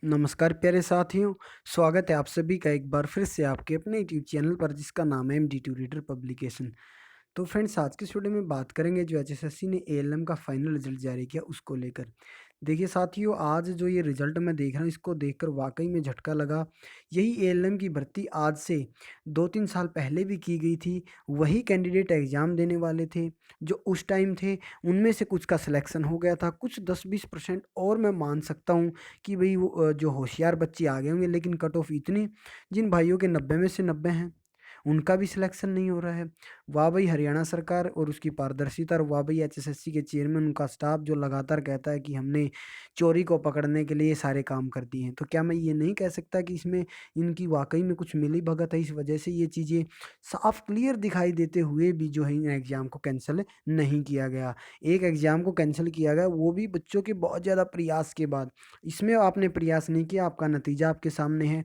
नमस्कार प्यारे साथियों, स्वागत है आप सभी का एक बार फिर से आपके अपने यूट्यूब चैनल पर जिसका नाम है एमडी2 रीडर पब्लिकेशन। तो फ्रेंड्स आज की इस वीडियो में बात करेंगे जो एचएसएससी ने एएलएम का फाइनल रिजल्ट जारी किया उसको लेकर। देखिए साथियों, आज जो ये रिजल्ट मैं देख रहा हूँ इसको देखकर वाक़ई में झटका लगा। यही एएलएम की भर्ती आज से 2-3 साल पहले भी की गई थी। वही कैंडिडेट एग्ज़ाम देने वाले थे, जो उस टाइम थे, उनमें से कुछ का सिलेक्शन हो गया था। कुछ 10-20% और मैं मान सकता हूँ कि भई वो जो होशियार बच्चे आ गए होंगे, लेकिन कट ऑफ इतनी जिन भाइयों के 90 में से 90 हैं, उनका भी सिलेक्शन नहीं हो रहा है। वाह भई हरियाणा सरकार और उसकी पारदर्शिता और वाह भई एचएसएससी के चेयरमैन, उनका स्टाफ जो लगातार कहता है कि हमने चोरी को पकड़ने के लिए सारे काम कर दिए हैं। तो क्या मैं ये नहीं कह सकता कि इसमें इनकी वाक़ई में कुछ मिली-भगत है, इस वजह से ये चीज़ें साफ क्लियर दिखाई देते हुए भी जो है इन एग्ज़ाम को कैंसल नहीं किया गया। एक एग्ज़ाम को कैंसल किया गया, वो भी बच्चों के बहुत ज़्यादा प्रयास के बाद। इसमें आपने प्रयास नहीं किया, आपका नतीजा आपके सामने है।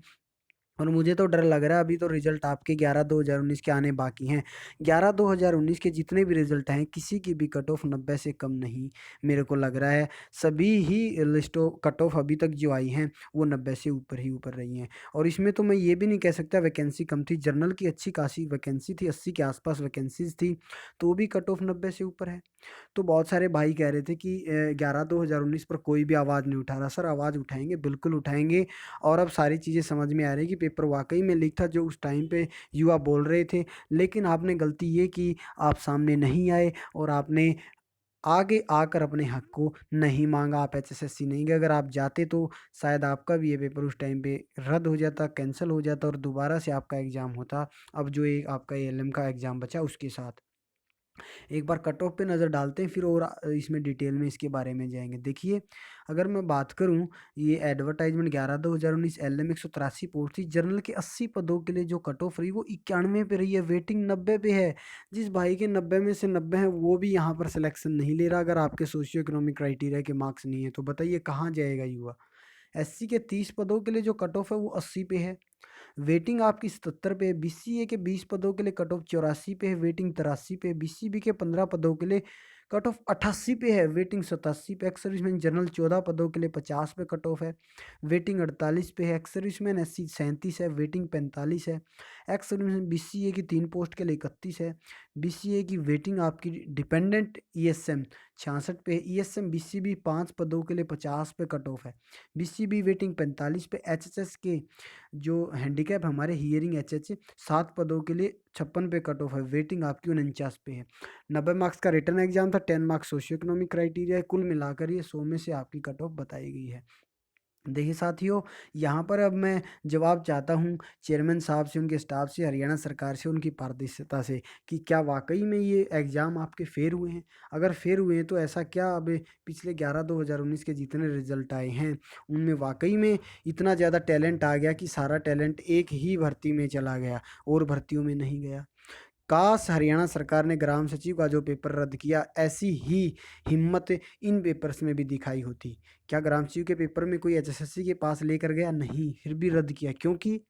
और मुझे तो डर लग रहा है, अभी तो रिज़ल्ट आपके 11/2/2019 के आने बाकी हैं। 11/2/2019 के जितने भी रिज़ल्ट हैं, किसी की भी कट ऑफ 90 से कम नहीं मेरे को लग रहा है। सभी ही लिस्टों कट ऑफ अभी तक जो आई हैं, वो 90 से ऊपर ही ऊपर रही हैं। और इसमें तो मैं ये भी नहीं कह सकता वैकेंसी कम थी, जनरल की अच्छी खासी वैकेंसी थी, 80 के आस-पास वैकेंसीज़ थी, तो भी कट ऑफ 90 से ऊपर है। तो बहुत सारे भाई कह रहे थे कि 11/2/2019 पर कोई भी आवाज़ नहीं उठा रहा। सर आवाज़ उठाएँगे, बिल्कुल उठाएँगे। और अब सारी चीज़ें समझ में आ रही है कि पेपर वाक़ई में लीक था जो उस टाइम पे युवा बोल रहे थे। लेकिन आपने गलती ये की, आप सामने नहीं आए और आपने आगे आकर अपने हक को नहीं माँगा। आप एचएसएससी नहीं गए, अगर आप जाते तो शायद आपका भी ये पेपर उस टाइम पे रद्द हो जाता, कैंसल हो जाता और दोबारा से आपका एग्ज़ाम होता। अब जो एक आपका एएलएम का एग्ज़ाम बचा उसके साथ। एक बार कट ऑफ पे नज़र डालते हैं फिर और इसमें डिटेल में इसके बारे में जाएँगे। देखिए, अगर मैं बात करूँ, ये एडवर्टाइज़मेंट 11/2/2019 एलएम 183 पोस्ट थी। जनरल के 80 पदों के लिए जो कट ऑफ रही वो 91 पे रही है, वेटिंग 90 पे है। जिस भाई के 90 में से 90 हैं वो भी यहाँ पर सिलेक्शन नहीं ले रहा, अगर आपके सोशियो इकोनॉमिक क्राइटेरिया के मार्क्स नहीं है तो बताइए कहाँ जाएगा युवा? एससी के 30 पदों के लिए जो कट ऑफ है वो 80 पे है। वेटिंग आपकी 77 पे है। बीसीए के 20 पदों के लिए कट ऑफ 84 पे है, वेटिंग 83 पे है। बीसीबी के 15 पदों के लिए कट ऑफ 88 पे है, वेटिंग 87 पे। एक्स सर्विसमैन जनरल 14 पदों के लिए 50 पे कट ऑफ है, वेटिंग 48 पे है। एक्स सर्विसमैन एससी 37 है, वेटिंग 45 है। एक्स सर्विसमैन बीसीए की 3 पोस्ट के लिए 31 है। बीसीए की वेटिंग आपकी डिपेंडेंट ईएसएम 66 पे है। ईएसएम बीसीबी 5 पदों के लिए 50 पे कट ऑफ है। बीसीबी वेटिंग 45 पे। एचएचएस के जो हैंडीकैप हमारे हियरिंग एचएच 7 पदों के लिए 56 पे कट ऑफ है, वेटिंग आपकी 49 पे है। 90 मार्क्स का रिटन एग्जाम था, 10 मार्क्स सोशियो इकोनॉमिक क्राइटेरिया है, कुल मिलाकर ये 100 में से आपकी कट ऑफ बताई गई है। देखिए साथियों, यहाँ पर अब मैं जवाब चाहता हूँ चेयरमैन साहब से, उनके स्टाफ से, हरियाणा सरकार से, उनकी पारदर्शिता से कि क्या वाक़ई में ये एग्ज़ाम आपके फ़ेल हुए हैं? अगर फ़ेल हुए हैं तो ऐसा क्या अब पिछले 11/2/2019 के जितने रिज़ल्ट आए हैं, उनमें वाक़ई में इतना ज़्यादा टैलेंट आ गया कि सारा टैलेंट एक ही भर्ती में चला गया और भर्तियों में नहीं गया? काश हरियाणा सरकार ने ग्राम सचिव का जो पेपर रद्द किया, ऐसी ही हिम्मत इन पेपर्स में भी दिखाई होती। क्या ग्राम सचिव के पेपर में कोई एचएसएससी के पास लेकर गया? नहीं, फिर भी रद्द किया क्योंकि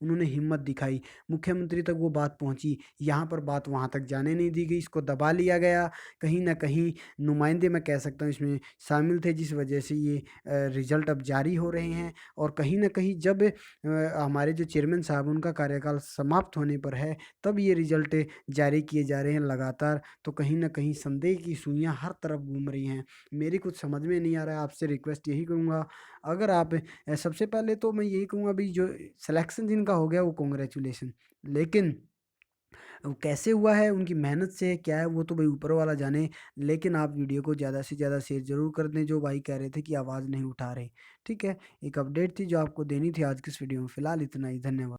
उन्होंने हिम्मत दिखाई। मुख्यमंत्री तक वो बात पहुँची, यहाँ पर बात वहाँ तक जाने नहीं दी गई, इसको दबा लिया गया। कहीं न कहीं नुमाइंदे मैं कह सकता हूँ इसमें शामिल थे, जिस वजह से ये रिज़ल्ट अब जारी हो रहे हैं। और कहीं न कहीं जब हमारे जो चेयरमैन साहब उनका कार्यकाल समाप्त होने पर है, तब ये रिज़ल्ट जारी किए जा रहे हैं लगातार। तो कहीं न कहीं संदेह की सुइयाँ हर तरफ घूम रही हैं। मेरी कुछ समझ में नहीं आ रहा है, आपसे रिक्वेस्ट यही करूँगा, अगर आप सबसे पहले तो मैं यही कहूँगा अभी जो सिलेक्शन जिनका हो गया वो कांग्रेचुलेशन। लेकिन वो कैसे हुआ है, उनकी मेहनत से क्या है वो तो भाई ऊपर वाला जाने। लेकिन आप वीडियो को ज़्यादा से ज़्यादा शेयर ज़रूर कर दें, जो भाई कह रहे थे कि आवाज़ नहीं उठा रहे। ठीक है? एक अपडेट थी जो आपको देनी थी आज की इस वीडियो में। फ़िलहाल इतना ही, धन्यवाद।